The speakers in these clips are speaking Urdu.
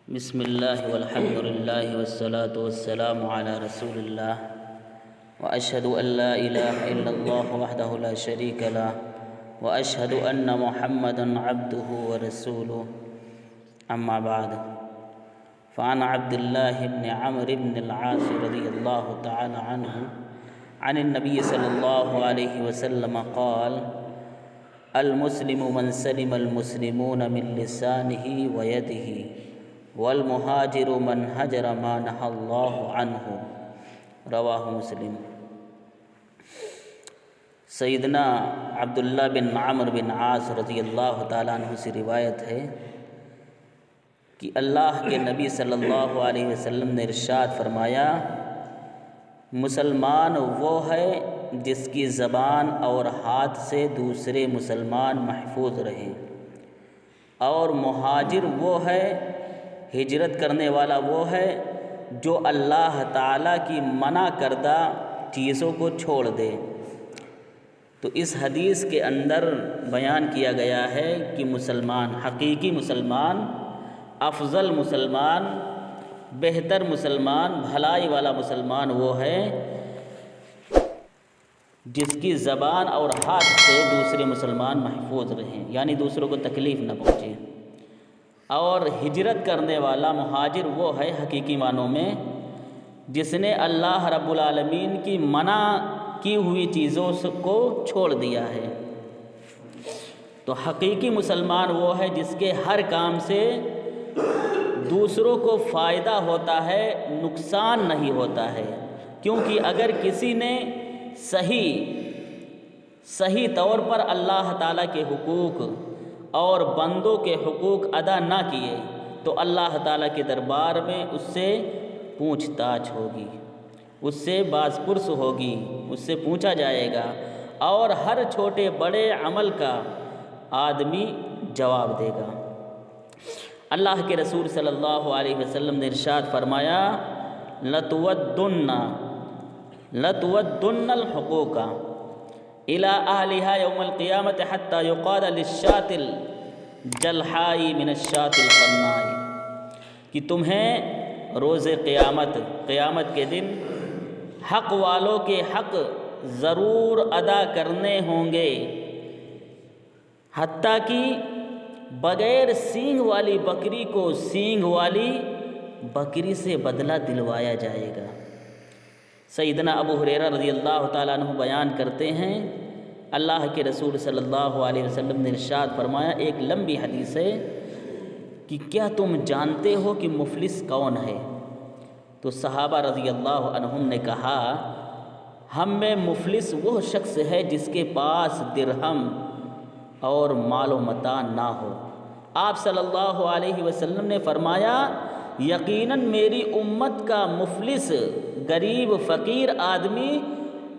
بسم اللہ والحمد للہ والصلاة والسلام علی رسول اللہ واشہد ان لا الہ الا اللہ وحدہ لا شریک لہ واشہد ان محمدا عبدہ ورسولہ اما بعد فعن عبد اللہ بن عمرو بن العاص رضی اللہ تعالی عنہ عن النبی صلی اللہ علیہ وسلم قال المسلم من سلم المسلمون من لسانہ ویدہ والمہاجر من حجر ما نہى اللہ عنہ رواہ مسلم۔ سیدنا عبداللہ بن عمرو بن عاص رضی اللہ تعالیٰ عنہ سے روایت ہے کہ اللہ کے نبی صلی اللہ علیہ وسلم نے ارشاد فرمایا، مسلمان وہ ہے جس کی زبان اور ہاتھ سے دوسرے مسلمان محفوظ رہیں، اور مہاجر وہ ہے، ہجرت کرنے والا وہ ہے جو اللہ تعالیٰ کی منع کردہ چیزوں کو چھوڑ دے۔ تو اس حدیث کے اندر بیان کیا گیا ہے کہ مسلمان، حقیقی مسلمان، افضل مسلمان، بہتر مسلمان، بھلائی والا مسلمان وہ ہے جس کی زبان اور ہاتھ سے دوسرے مسلمان محفوظ رہیں، یعنی دوسروں کو تکلیف نہ پہنچے۔ اور ہجرت کرنے والا مہاجر وہ ہے حقیقی معنوں میں جس نے اللہ رب العالمین کی منع کی ہوئی چیزوں کو چھوڑ دیا ہے۔ تو حقیقی مسلمان وہ ہے جس کے ہر کام سے دوسروں کو فائدہ ہوتا ہے، نقصان نہیں ہوتا ہے، کیونکہ اگر کسی نے صحیح طور پر اللہ تعالیٰ کے حقوق اور بندوں کے حقوق ادا نہ کیے تو اللہ تعالیٰ کے دربار میں اس سے پوچھ تاچھ ہوگی، اس سے باز پرس ہوگی، اس سے پوچھا جائے گا، اور ہر چھوٹے بڑے عمل کا آدمی جواب دے گا۔ اللہ کے رسول صلی اللہ علیہ وسلم نے ارشاد فرمایا، لَتُوَدُّنَّ الْحُقُوقَ إِلَىٰ أَهْلِهَا يَوْمَ الْقِيَامَةِ حَتَّى يُقَالَ لِلشَّاةِ الْجَلْحَاءِ مِنَ الشَّاةِ الْقَرْنَاءِ، کہ تمہیں روز قیامت کے دن حق والوں کے حق ضرور ادا کرنے ہوں گے، حتیٰ کہ بغیر سینگ والی بکری کو سینگ والی بکری سے بدلہ دلوایا جائے گا۔ سیدنا ابو ہریرہ رضی اللہ تعالیٰ عنہ بیان کرتے ہیں، اللہ کے رسول صلی اللہ علیہ وسلم نے ارشاد فرمایا، ایک لمبی حدیث ہے، کہ کیا تم جانتے ہو کہ مفلس کون ہے؟ تو صحابہ رضی اللہ عنہم نے کہا، ہم میں مفلس وہ شخص ہے جس کے پاس درہم اور مال و متاع نہ ہو۔ آپ صلی اللہ علیہ وسلم نے فرمایا، یقیناً میری امت کا مفلس، غریب، فقیر آدمی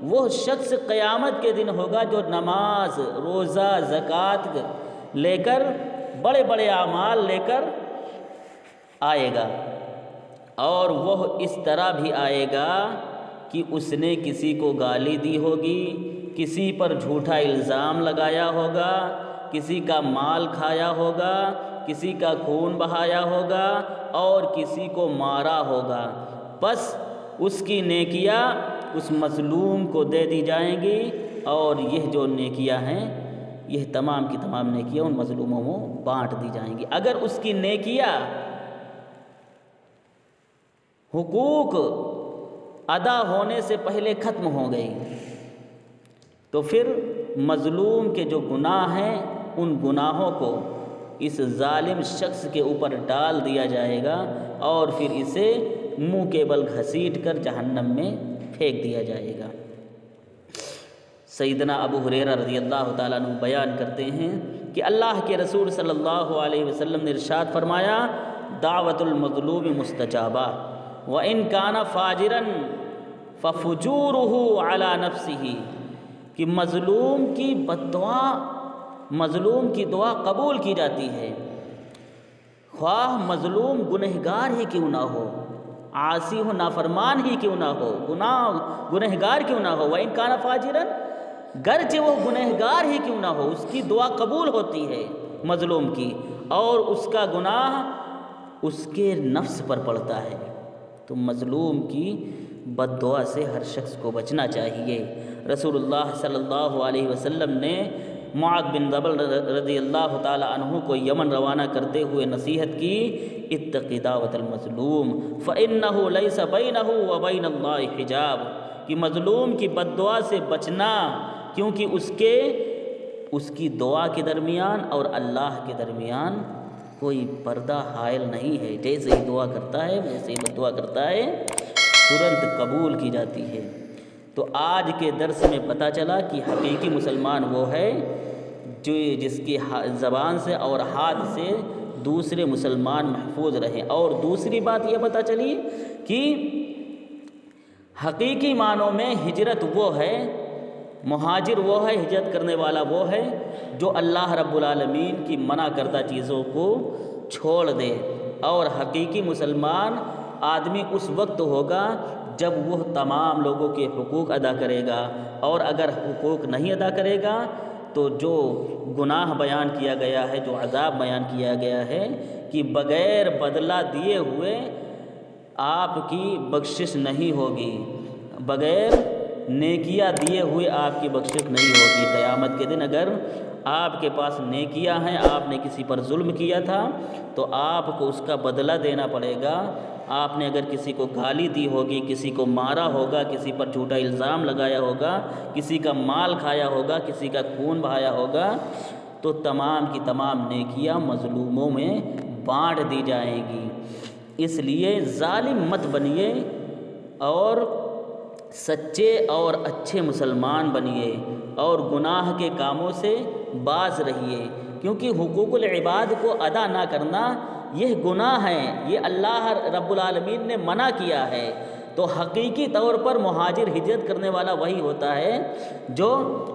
وہ شخص قیامت کے دن ہوگا جو نماز، روزہ، زکوٰۃ لے کر، بڑے بڑے اعمال لے کر آئے گا، اور وہ اس طرح بھی آئے گا کہ اس نے کسی کو گالی دی ہوگی، کسی پر جھوٹا الزام لگایا ہوگا، کسی کا مال کھایا ہوگا، کسی کا خون بہایا ہوگا، اور کسی کو مارا ہوگا، بس اس کی نیکیاں اس مظلوم کو دے دی جائیں گی، اور یہ جو نیکیاں ہیں، یہ تمام کی تمام نیکیاں ان مظلوموں کو بانٹ دی جائیں گی۔ اگر اس کی نیکیاں حقوق ادا ہونے سے پہلے ختم ہو گئی تو پھر مظلوم کے جو گناہ ہیں ان گناہوں کو اس ظالم شخص کے اوپر ڈال دیا جائے گا، اور پھر اسے منہ کے بل گھسیٹ کر جہنم میں پھینک دیا جائے گا۔ سیدنا ابو ہریرہ رضی اللہ تعالیٰ عنہ بیان کرتے ہیں کہ اللہ کے رسول صلی اللہ علیہ وسلم نے ارشاد فرمایا، دعوت المظلوم مستجابہ وَإِن كَانَ فَاجِرًا فَفُجُورُهُ عَلَى نَفْسِهِ، کہ مظلوم کی بددعا، مظلوم کی دعا قبول کی جاتی ہے، خواہ مظلوم گنہگار ہی کیوں نہ ہو، عاصی ہو، نافرمان ہی کیوں نہ ہو، گنہگار کیوں نہ ہو، وَإِن كَانَ فَاجِرًا، گرچہ وہ گنہگار ہی کیوں نہ ہو، اس کی دعا قبول ہوتی ہے مظلوم کی، اور اس کا گناہ اس کے نفس پر پڑتا ہے۔ تو مظلوم کی بد دعا سے ہر شخص کو بچنا چاہیے۔ رسول اللہ صلی اللہ علیہ وسلم نے معاذ بن جبل رضی اللہ تعالی عنہ کو یمن روانہ کرتے ہوئے نصیحت کی، اتق دعوت المظلوم فإنہ لیس بینہ وبین اللہ حجاب، کہ مظلوم کی بد دعا سے بچنا، کیونکہ اس کی دعا کے درمیان اور اللہ کے درمیان کوئی پردہ حائل نہیں ہے۔ جیسے ہی دعا کرتا ہے ویسے ہی بد دعا کرتا ہے ترنت قبول کی جاتی ہے۔ تو آج کے درس میں پتہ چلا کہ حقیقی مسلمان وہ ہے جس کی زبان سے اور ہاتھ سے دوسرے مسلمان محفوظ رہیں۔ اور دوسری بات یہ پتہ چلی کہ حقیقی معنوں میں ہجرت وہ ہے، مہاجر وہ ہے، ہجرت کرنے والا وہ ہے جو اللہ رب العالمین کی منع کردہ چیزوں کو چھوڑ دے۔ اور حقیقی مسلمان آدمی اس وقت ہوگا جب وہ تمام لوگوں کے حقوق ادا کرے گا، اور اگر حقوق نہیں ادا کرے گا تو جو گناہ بیان کیا گیا ہے، جو عذاب بیان کیا گیا ہے کہ بغیر بدلہ دیے ہوئے آپ کی بخشش نہیں ہوگی، بغیر نیکیاں دیے ہوئے آپ کی بخشش نہیں ہوگی۔ قیامت کے دن اگر آپ کے پاس نیکیاں ہیں، آپ نے کسی پر ظلم کیا تھا تو آپ کو اس کا بدلہ دینا پڑے گا۔ آپ نے اگر کسی کو گالی دی ہوگی، کسی کو مارا ہوگا، کسی پر جھوٹا الزام لگایا ہوگا، کسی کا مال کھایا ہوگا، کسی کا خون بہایا ہوگا، تو تمام کی تمام نیکیاں مظلوموں میں بانٹ دی جائیں گی۔ اس لیے ظالم مت بنیے اور سچے اور اچھے مسلمان بنیے، اور گناہ کے کاموں سے باز رہیے، کیونکہ حقوق العباد کو ادا نہ کرنا یہ گناہ ہے، یہ اللہ رب العالمین نے منع کیا ہے۔ تو حقیقی طور پر مہاجر ہجرت کرنے والا وہی ہوتا ہے جو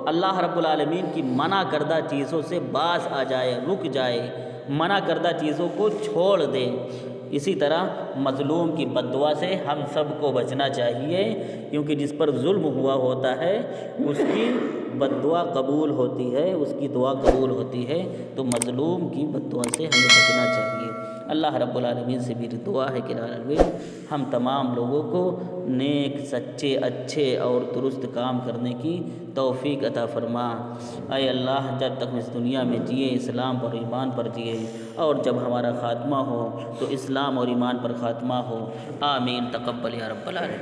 اللہ رب العالمین کی منع کردہ چیزوں سے باز آ جائے، رک جائے، منع کردہ چیزوں کو چھوڑ دے۔ اسی طرح مظلوم کی بد دعا سے ہم سب کو بچنا چاہیے، کیونکہ جس پر ظلم ہوا ہوتا ہے اس کی بد دعا قبول ہوتی ہے، اس کی دعا قبول ہوتی ہے۔ تو مظلوم کی بد دعا سے ہمیں بچنا چاہیے۔ اللہ رب العالمین سے میری دعا ہے کہ ہم تمام لوگوں کو نیک، سچے، اچھے اور درست کام کرنے کی توفیق عطا فرما۔ اے اللہ، جب تک ہم اس دنیا میں جیے اسلام اور ایمان پر جیے، اور جب ہمارا خاتمہ ہو تو اسلام اور ایمان پر خاتمہ ہو۔ آمین، تقبل یا رب العالمین۔